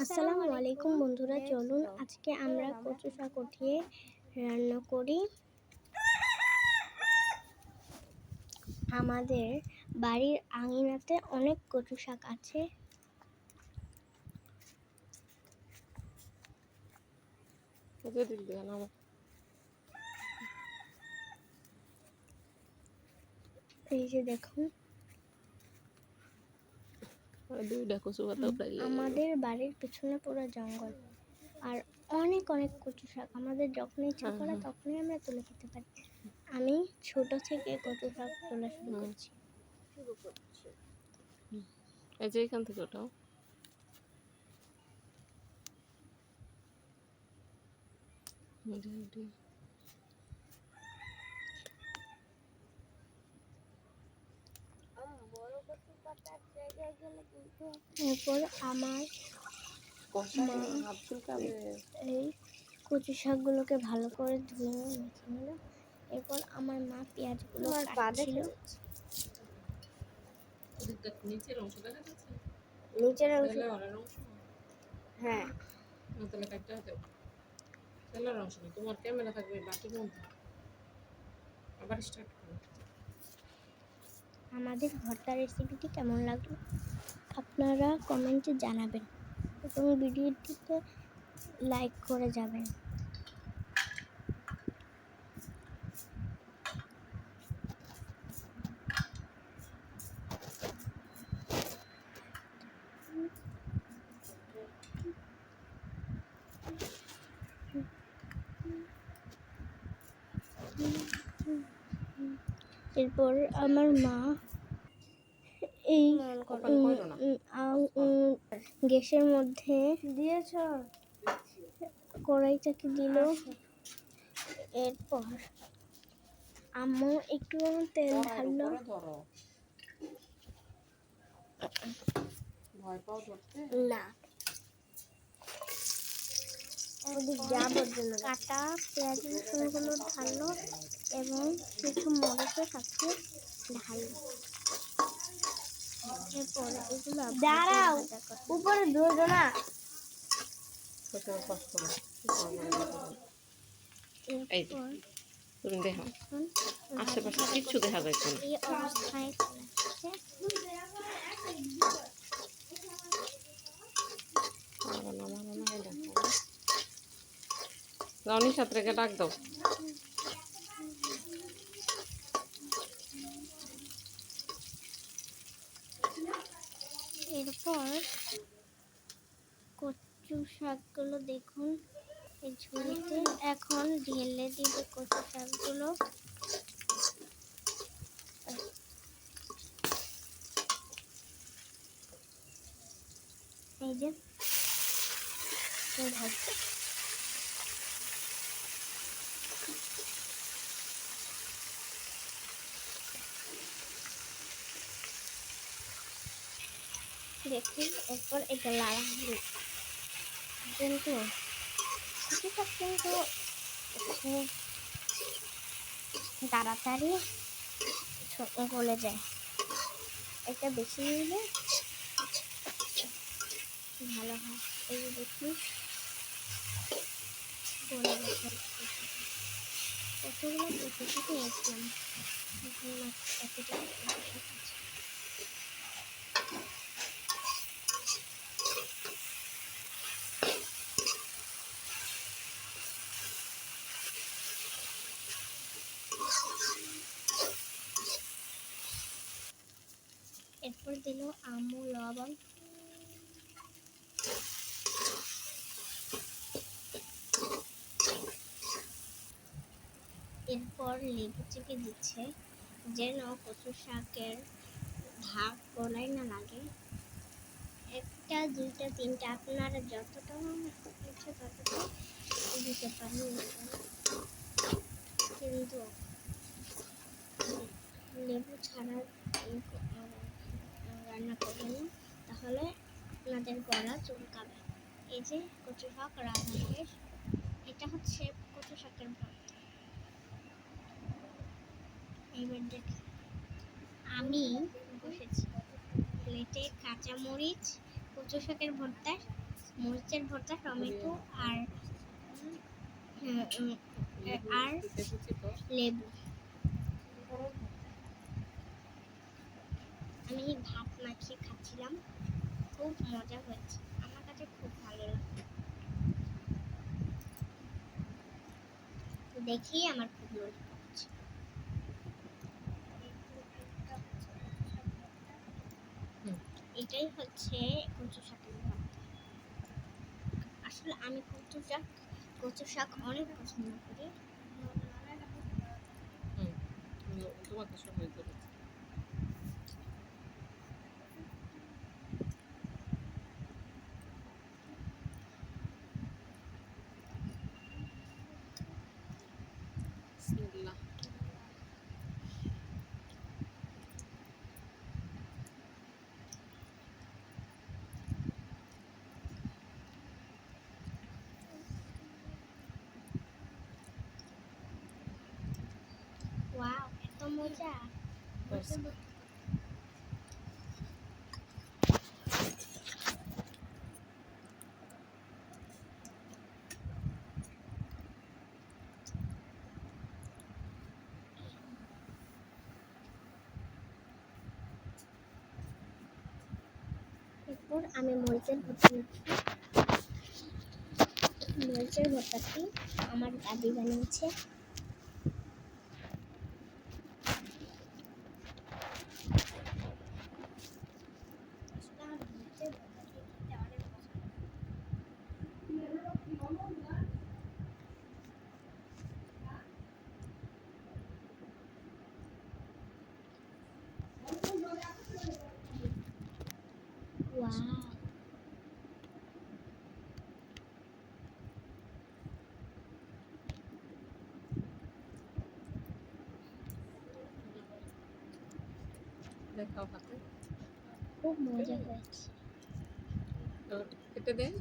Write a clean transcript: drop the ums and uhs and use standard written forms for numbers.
আসসালামু আলাইকুম বন্ধুরা, চলুন আজকে আমরা কচু শাক উঠিয়ে রান্না করি। আমাদের বাড়ির আঙিনাতে অনেক কচু শাক আছে। এই যে দেখুন, আমাদের বাড়ির পিছনে পুরো জঙ্গল আর অনেক অনেক কচু শাক। আমাদের যখন ইচ্ছা করে তখনই আমরা তুলে খেতে পারি। আমি ছোট থেকে কচু শাক তোলা শুরু করছি। এই যে এখান থেকে ওঠাও। এরপর আমার মা এই কচু শাকগুলোকে ভালো করে ধুয়ে মেখে নিল। এরপর আমার মা পেঁয়াজগুলো কাটছিল। নিচের অংশ দেখা যাচ্ছে? নিচের অংশ, হ্যাঁ। তাহলে কাটতে হবে। তেলের অংশ না, তোমার ক্যামেরা থাকবে বাটির মধ্যে। আবার স্টার্ট করো। আমাদের ভর্তা রেসিপিটি কেমন লাগলো আপনারা কমেন্টে জানাবেন এবং ভিডিওটিতে লাইক করে যাবেন। এরপর আমার মা এই গ্যাসের মধ্যে দিয়েছ কড়াইটাকে দিল। এরপর আম্মু একটু তেল ঢাললো। না, কাটা পেঁয়াজ রসুনগুলো ঢাললো এবং কিছু মরিচের সাথে ঢাললো। এরপর এগুলো দাঁড়াও, উপরে ধরো না। তুমি দেখো আশেপাশে কিচ্ছু দেখা যাচ্ছে না। এই অবস্থায় রাউনি ছাত্রকে ডাক দাও। এরপর কচু শাকগুলো দেখুন এই ঝুড়িতে। এখন ঢেলে দিবে কচু শাকগুলো। এই যে দেখুন, এরপর এটা লাড়া হবে। কিন্তু কচু শাক কিন্তু খুব তাড়াতাড়ি গলে যায়। এটা বেশি নিলে ভালো হয়। এই যে দেখুন গলে গেছে। কতগুলো কচু শাক নিয়েছিলাম, এখন এতটুকু কচু শাক আছে। এরপর দিল আম্মু লবণ। এরপর লেবু চিপে দিচ্ছে যেন কচু শাকের ভাগ গলায় না লাগে। একটা, দুইটা, তিনটা, আপনারা যতটা ইচ্ছে ততটা দিতে পারেন, কিন্তু লেবু ছাড়া রান্না করবেন না, তাহলে আপনাদের গলা চুলকাবে। এই যে কচু শাক রান্না শেষ। এটা হচ্ছে কচু শাকের ভর্তা। এইবার দেখেন আমি বসেছি প্লেটে কাঁচামরিচ, কচু শাকের ভর্তা মরিচের ভর্তা, টমেটো আর আর লেবু। আমি ভাত মাখিয়ে খাচ্ছিলাম, খুব মজা হয়েছে, আমার কাছে খুব ভালো লাগে। দেখেই আমার খুব মজা হচ্ছে। এটাই হচ্ছে কচু শাকের ভর্তা। আসলে আমি কচু শাক অনেক পছন্দ করি। তোমাকে সময় দেবো। বিসমিল্লাহ। ওয়াও, এত মজা! এরপর আমি মরিচের ভর্তা নিচ্ছি। মরিচের ভর্তাটি আমার দাদি বানিয়েছে। ওয়াও, দেখাও হাতে। খুব মজা হয়েছে। কেটে দেন।